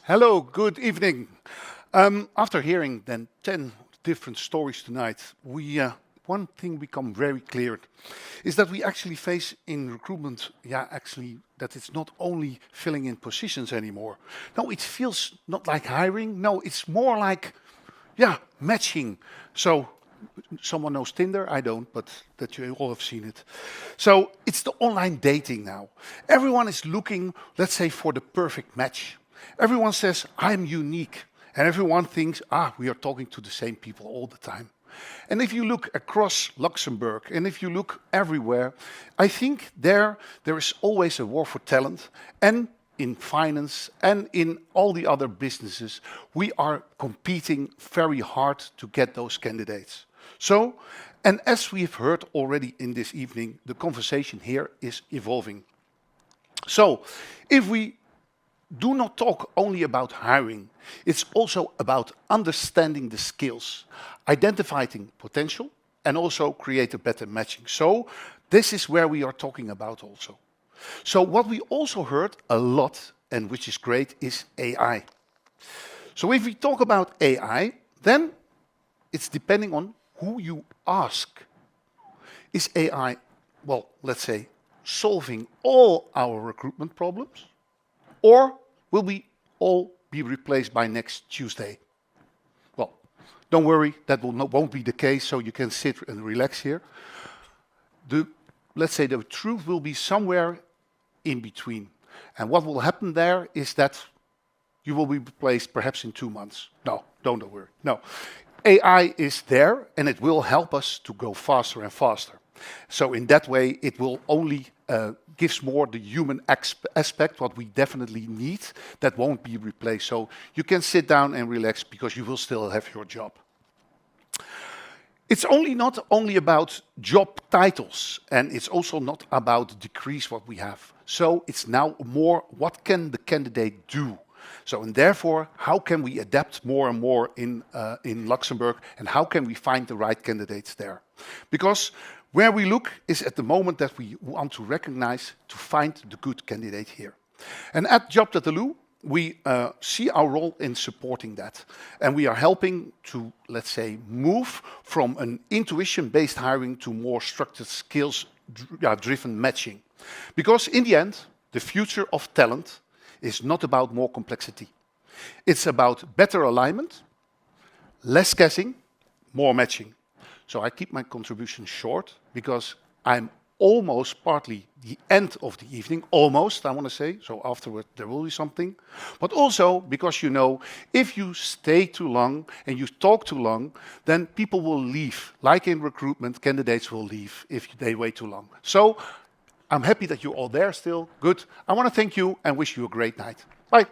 Hello, good evening. After hearing then 10 different stories tonight, one thing become very clear is that we actually face in recruitment, that it's not only filling in positions anymore. No, it feels not like hiring. No, it's more like, matching. So someone knows Tinder, I don't, but that you all have seen it. So it's the online dating now. Everyone is looking, let's say, for the perfect match. Everyone says, I'm unique. And everyone thinks, we are talking to the same people all the time. And if you look across Luxembourg, and if you look everywhere, I think there is always a war for talent. And in finance and in all the other businesses, we are competing very hard to get those candidates. So, and as we have heard already in this evening, the conversation here is evolving. So, if we do not talk only about hiring, it's also about understanding the skills, identifying potential, and also create a better matching. So, this is where we are talking about also. So, what we also heard a lot, and which is great, is AI. So, if we talk about AI, then it's depending on who you ask. Is AI, well, let's say, solving all our recruitment problems? Or will we all be replaced by next Tuesday? Well, don't worry, that won't be the case, so you can sit and relax here. Let's say the truth will be somewhere in between. And what will happen there is that you will be replaced perhaps in 2 months. No, don't worry. No. AI is there and it will help us to go faster and faster. So in that way, it will only gives more the human aspect, what we definitely need, that won't be replaced. So you can sit down and relax because you will still have your job. It's not only about job titles, and it's also not about degrees what we have. So it's now more what can the candidate do? So and therefore, how can we adapt more and more in Luxembourg, and how can we find the right candidates there? Because where we look is at the moment that we want to recognize to find the good candidate here. And at Job.lu, we see our role in supporting that. And we are helping to, let's say, move from an intuition-based hiring to more structured skills-driven matching. Because in the end, the future of talent is not about more complexity. It's about better alignment, less guessing, more matching. So I keep my contribution short because I'm almost partly the end of the evening, almost, I want to say. So afterward, there will be something. But also because, you know, if you stay too long and you talk too long, then people will leave. Like in recruitment, candidates will leave if they wait too long. So I'm happy that you're all there still. Good. I want to thank you and wish you a great night. Bye.